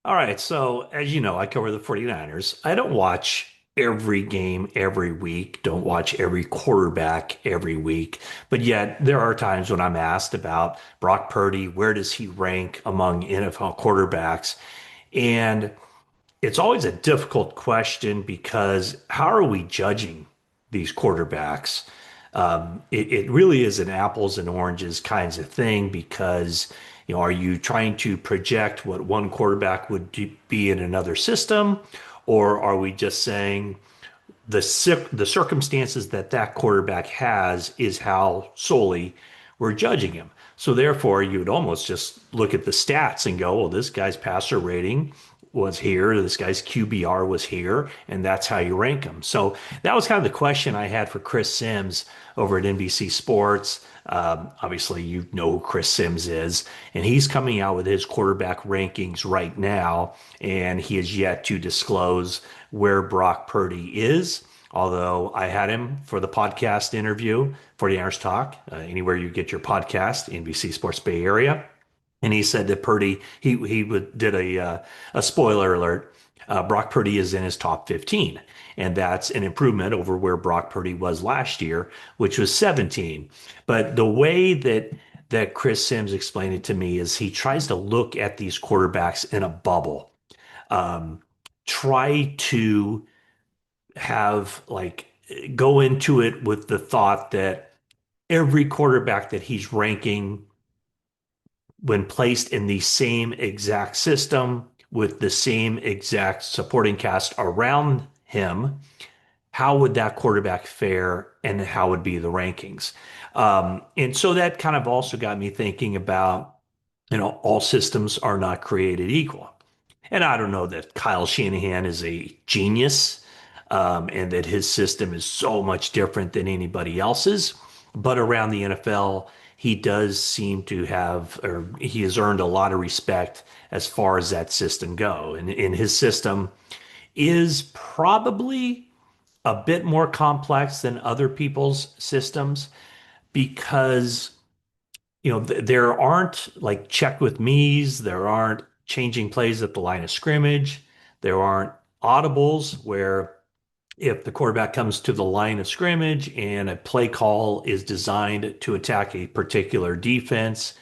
All right, so as you know, I cover the 49ers. I don't watch every game every week, don't watch every quarterback every week, but yet there are times when I'm asked about Brock Purdy, where does he rank among NFL quarterbacks? And it's always a difficult question because how are we judging these quarterbacks? It really is an apples and oranges kinds of thing because, are you trying to project what one quarterback would be in another system, or are we just saying the circumstances that that quarterback has is how solely we're judging him? So therefore, you would almost just look at the stats and go, well, this guy's passer rating was here, this guy's QBR was here, and that's how you rank him. So that was kind of the question I had for Chris Sims over at NBC Sports. Obviously, you know who Chris Sims is, and he's coming out with his quarterback rankings right now, and he is yet to disclose where Brock Purdy is. Although I had him for the podcast interview, 40 Hours Talk, anywhere you get your podcast, NBC Sports Bay Area. And he said that Purdy, did a spoiler alert. Brock Purdy is in his top 15, and that's an improvement over where Brock Purdy was last year, which was 17. But the way that Chris Sims explained it to me is he tries to look at these quarterbacks in a bubble, um, try to have like go into it with the thought that every quarterback that he's ranking when placed in the same exact system with the same exact supporting cast around him, how would that quarterback fare and how would be the rankings? And so that kind of also got me thinking about, all systems are not created equal. And I don't know that Kyle Shanahan is a genius, and that his system is so much different than anybody else's. But around the NFL, he does seem to have, or he has earned a lot of respect as far as that system go. And his system is probably a bit more complex than other people's systems because there aren't like check with me's, there aren't changing plays at the line of scrimmage, there aren't audibles where if the quarterback comes to the line of scrimmage and a play call is designed to attack a particular defense,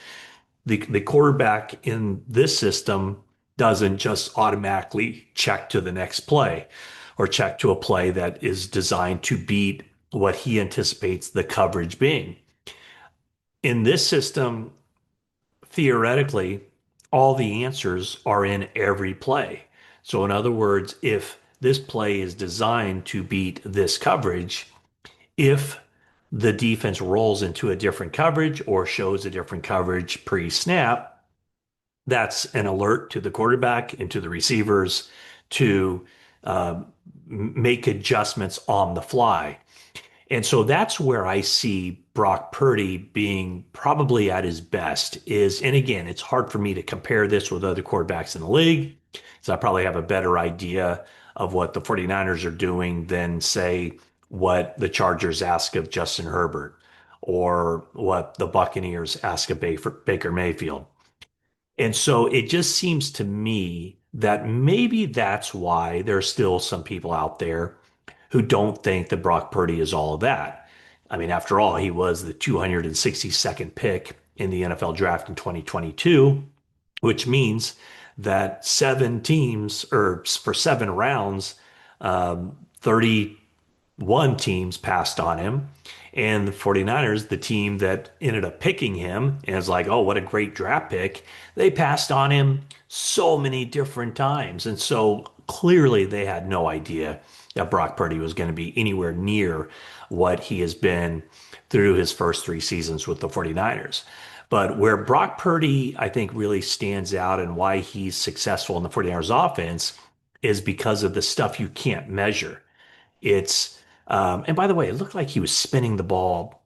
the quarterback in this system doesn't just automatically check to the next play or check to a play that is designed to beat what he anticipates the coverage being. In this system, theoretically, all the answers are in every play. So, in other words, if this play is designed to beat this coverage, if the defense rolls into a different coverage or shows a different coverage pre-snap, that's an alert to the quarterback and to the receivers to uh, make adjustments on the fly. And so that's where I see Brock Purdy being probably at his best is, and again, it's hard for me to compare this with other quarterbacks in the league. So I probably have a better idea of what the 49ers are doing than say what the Chargers ask of Justin Herbert or what the Buccaneers ask of Baker Mayfield. And so it just seems to me that maybe that's why there's still some people out there who don't think that Brock Purdy is all of that. I mean, after all, he was the 262nd pick in the NFL draft in 2022, which means that seven teams, or for 7 rounds, 31 teams passed on him. And the 49ers, the team that ended up picking him, and is like, oh, what a great draft pick, they passed on him so many different times. And so clearly they had no idea that Brock Purdy was going to be anywhere near what he has been through his first 3 seasons with the 49ers. But where Brock Purdy, I think, really stands out and why he's successful in the 49ers offense is because of the stuff you can't measure. And by the way, it looked like he was spinning the ball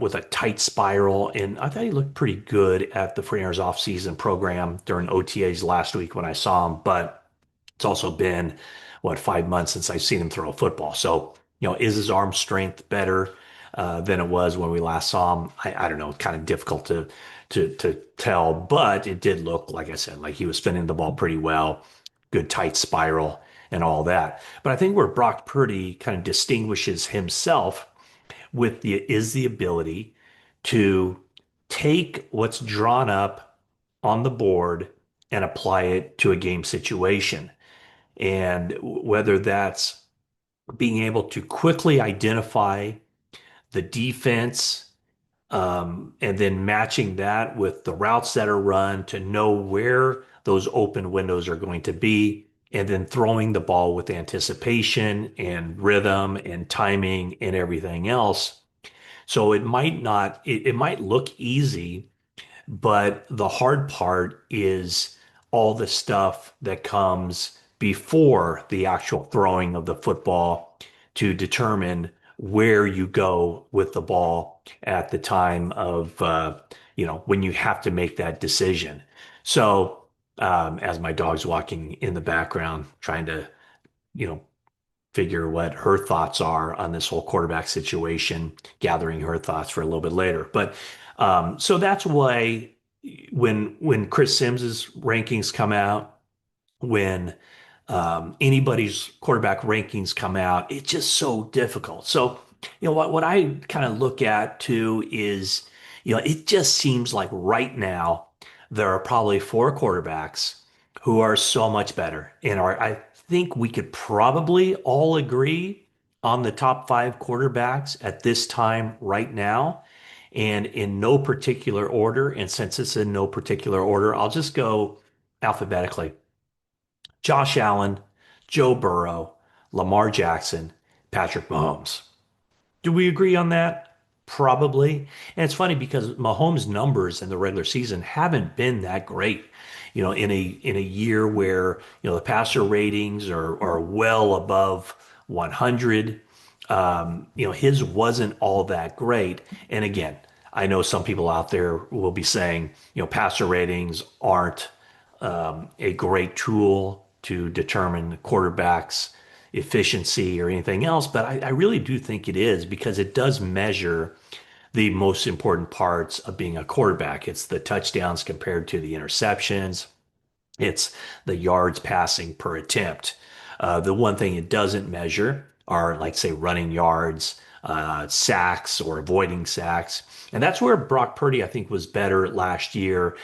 with a tight spiral. And I thought he looked pretty good at the 49ers offseason program during OTAs last week when I saw him. But it's also been, what, 5 months since I've seen him throw a football. So, is his arm strength better than it was when we last saw him? I don't know. Kind of difficult to tell, but it did look, like I said, like he was spinning the ball pretty well, good tight spiral and all that. But I think where Brock Purdy kind of distinguishes himself with the ability to take what's drawn up on the board and apply it to a game situation. And whether that's being able to quickly identify the defense, and then matching that with the routes that are run to know where those open windows are going to be, and then throwing the ball with anticipation and rhythm and timing and everything else. So it might look easy, but the hard part is all the stuff that comes before the actual throwing of the football to determine where you go with the ball at the time of, when you have to make that decision. So, as my dog's walking in the background, trying to, you know, figure what her thoughts are on this whole quarterback situation, gathering her thoughts for a little bit later. But so that's why when Chris Sims's rankings come out, when anybody's quarterback rankings come out, it's just so difficult. So, what I kind of look at too is, it just seems like right now there are probably four quarterbacks who are so much better and I think we could probably all agree on the top five quarterbacks at this time right now. And in no particular order, and since it's in no particular order, I'll just go alphabetically. Josh Allen, Joe Burrow, Lamar Jackson, Patrick Mahomes. Do we agree on that? Probably. And it's funny because Mahomes' numbers in the regular season haven't been that great. In a year where, the passer ratings are well above 100, his wasn't all that great. And again, I know some people out there will be saying, passer ratings aren't a great tool to determine the quarterback's efficiency or anything else, but I really do think it is because it does measure the most important parts of being a quarterback. It's the touchdowns compared to the interceptions. It's the yards passing per attempt. The one thing it doesn't measure are, like, say, running yards, sacks, or avoiding sacks. And that's where Brock Purdy, I think, was better last year,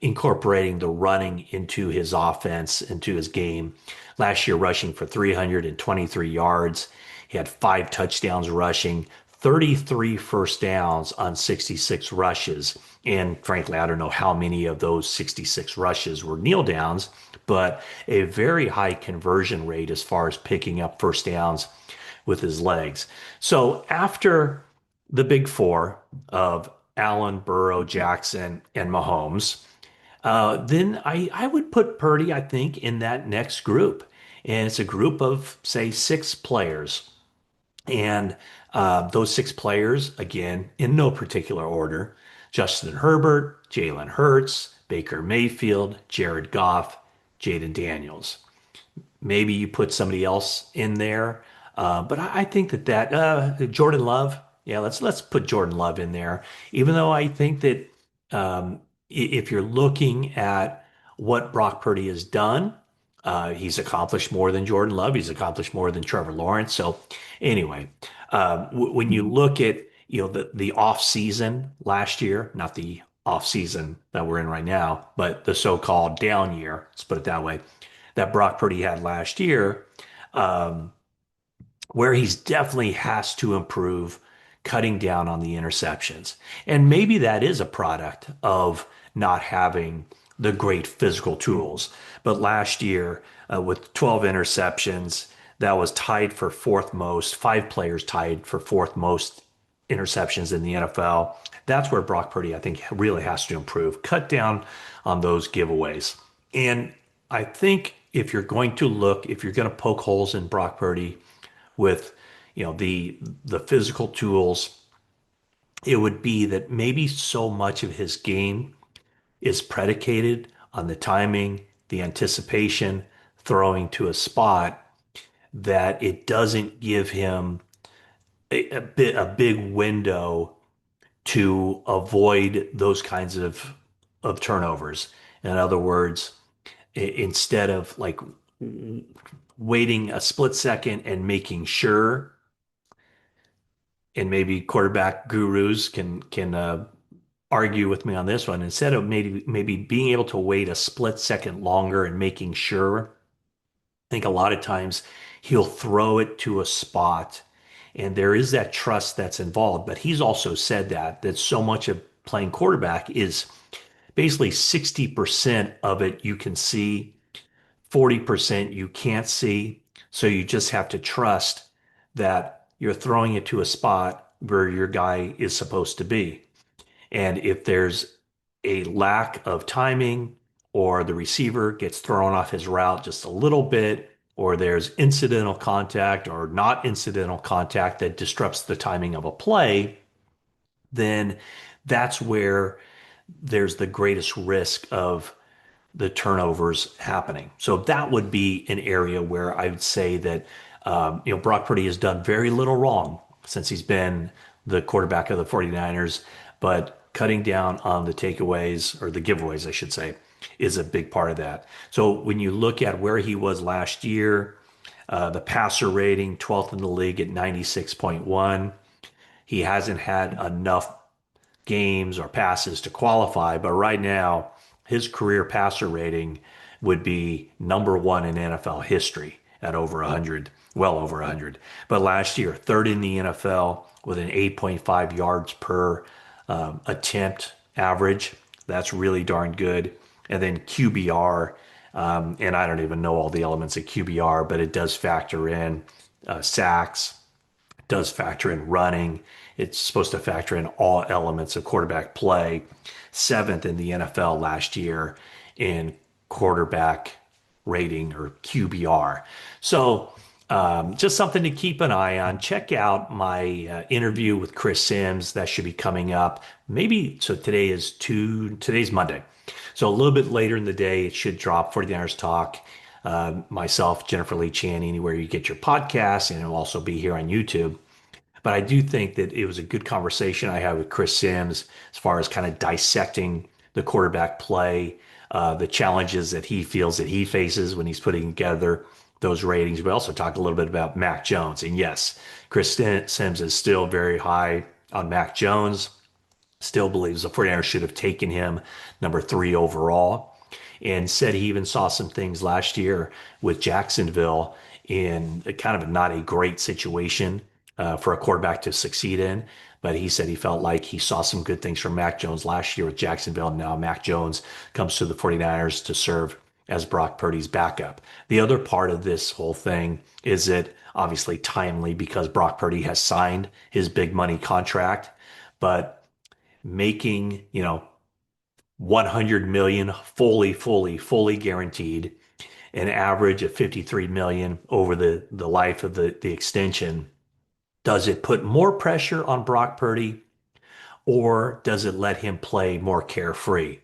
incorporating the running into his offense, into his game. Last year, rushing for 323 yards. He had 5 touchdowns rushing, 33 first downs on 66 rushes. And frankly, I don't know how many of those 66 rushes were kneel downs, but a very high conversion rate as far as picking up first downs with his legs. So after the big four of Allen, Burrow, Jackson, and Mahomes, then I would put Purdy, I think, in that next group. And it's a group of, say, 6 players. And those 6 players, again, in no particular order: Justin Herbert, Jalen Hurts, Baker Mayfield, Jared Goff, Jaden Daniels. Maybe you put somebody else in there, but I think that Jordan Love, yeah, let's put Jordan Love in there. Even though I think that if you're looking at what Brock Purdy has done, he's accomplished more than Jordan Love. He's accomplished more than Trevor Lawrence. So anyway, when you look at the off season last year, not the off season that we're in right now, but the so-called down year, let's put it that way, that Brock Purdy had last year, um, where he's definitely has to improve cutting down on the interceptions. And maybe that is a product of not having the great physical tools. But last year, with 12 interceptions, that was tied for fourth most, 5 players tied for fourth most interceptions in the NFL. That's where Brock Purdy, I think, really has to improve, cut down on those giveaways. And I think if you're going to poke holes in Brock Purdy with, the physical tools, it would be that maybe so much of his game is predicated on the timing, the anticipation, throwing to a spot, that it doesn't give him a big window to avoid those kinds of turnovers. In other words, instead of like waiting a split second and making sure, and maybe quarterback gurus can argue with me on this one, instead of maybe being able to wait a split second longer and making sure, I think a lot of times he'll throw it to a spot, and there is that trust that's involved. But he's also said that so much of playing quarterback is basically 60% of it you can see, 40% you can't see. So you just have to trust that you're throwing it to a spot where your guy is supposed to be. And if there's a lack of timing, or the receiver gets thrown off his route just a little bit, or there's incidental contact or not incidental contact that disrupts the timing of a play, then that's where there's the greatest risk of the turnovers happening. So that would be an area where I would say that Brock Purdy has done very little wrong since he's been the quarterback of the 49ers, but cutting down on the takeaways, or the giveaways, I should say, is a big part of that. So when you look at where he was last year, the passer rating, 12th in the league at 96.1. He hasn't had enough games or passes to qualify, but right now his career passer rating would be number one in NFL history at over 100, well over 100. But last year, third in the NFL with an 8.5 yards per attempt average. That's really darn good. And then QBR, and I don't even know all the elements of QBR, but it does factor in sacks, does factor in running. It's supposed to factor in all elements of quarterback play. Seventh in the NFL last year in quarterback rating, or QBR. So just something to keep an eye on. Check out my interview with Chris Sims. That should be coming up. Maybe, so today's Monday. So a little bit later in the day, it should drop 49ers Talk. Myself, Jennifer Lee Chan, anywhere you get your podcasts, and it'll also be here on YouTube. But I do think that it was a good conversation I had with Chris Sims as far as kind of dissecting the quarterback play, the challenges that he feels that he faces when he's putting together those ratings. We also talked a little bit about Mac Jones. And yes, Chris Sims is still very high on Mac Jones, still believes the 49ers should have taken him number 3 overall, and said he even saw some things last year with Jacksonville in kind of not a great situation for a quarterback to succeed in. But he said he felt like he saw some good things from Mac Jones last year with Jacksonville. Now Mac Jones comes to the 49ers to serve as Brock Purdy's backup. The other part of this whole thing is that obviously timely, because Brock Purdy has signed his big money contract, but making, 100 million fully guaranteed, an average of 53 million over the life of the extension. Does it put more pressure on Brock Purdy, or does it let him play more carefree?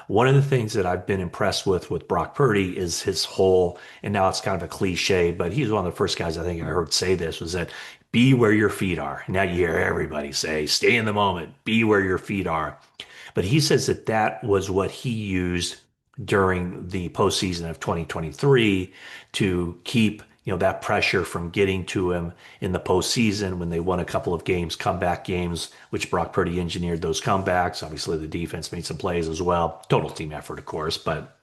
One of the things that I've been impressed with Brock Purdy is his whole, and now it's kind of a cliche, but he's one of the first guys I think I heard say this, was that be where your feet are. Now you hear everybody say, stay in the moment, be where your feet are. But he says that that was what he used during the postseason of 2023 to keep that pressure from getting to him in the postseason when they won a couple of games, comeback games, which Brock Purdy engineered those comebacks. Obviously, the defense made some plays as well. Total team effort, of course, but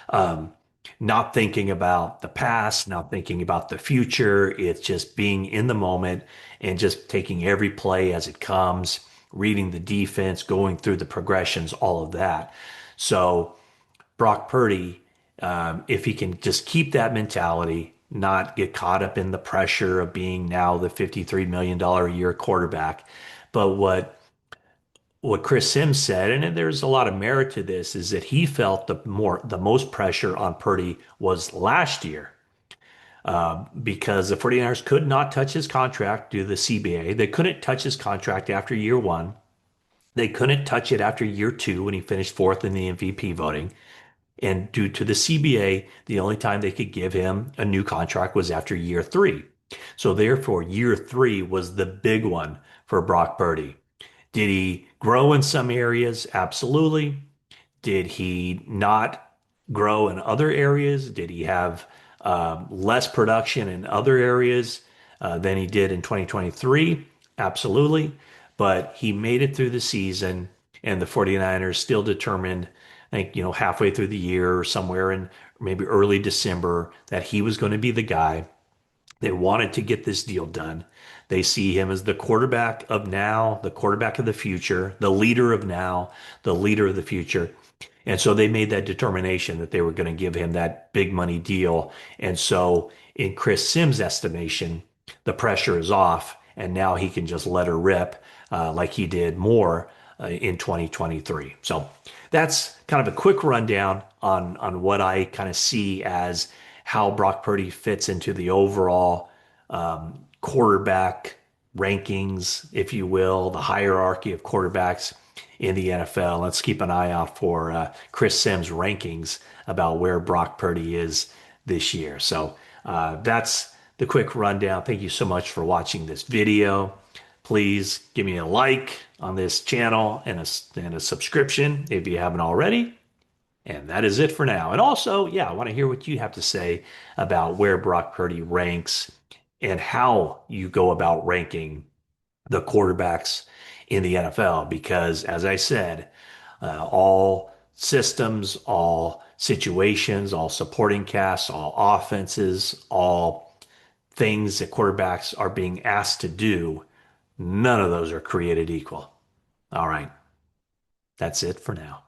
um, not thinking about the past, not thinking about the future. It's just being in the moment and just taking every play as it comes, reading the defense, going through the progressions, all of that. So Brock Purdy, if he can just keep that mentality, not get caught up in the pressure of being now the $53 million a year quarterback. But what Chris Sims said, and there's a lot of merit to this, is that he felt the most pressure on Purdy was last year, because the 49ers could not touch his contract due to the CBA. They couldn't touch his contract after year one. They couldn't touch it after year two when he finished fourth in the MVP voting. And due to the CBA, the only time they could give him a new contract was after year three. So therefore, year three was the big one for Brock Purdy. Did he grow in some areas? Absolutely. Did he not grow in other areas? Did he have less production in other areas than he did in 2023? Absolutely. But he made it through the season, and the 49ers still determined, I think, halfway through the year or somewhere in maybe early December, that he was going to be the guy. They wanted to get this deal done. They see him as the quarterback of now, the quarterback of the future, the leader of now, the leader of the future. And so they made that determination that they were going to give him that big money deal. And so, in Chris Sims' estimation, the pressure is off, and now he can just let her rip like he did more in 2023. So that's kind of a quick rundown on what I kind of see as how Brock Purdy fits into the overall quarterback rankings, if you will, the hierarchy of quarterbacks in the NFL. Let's keep an eye out for Chris Sims' rankings about where Brock Purdy is this year. So that's the quick rundown. Thank you so much for watching this video. Please give me a like on this channel and a subscription if you haven't already. And that is it for now. And also, yeah, I want to hear what you have to say about where Brock Purdy ranks and how you go about ranking the quarterbacks in the NFL. Because, as I said, all systems, all situations, all supporting casts, all offenses, all things that quarterbacks are being asked to do, none of those are created equal. All right, that's it for now.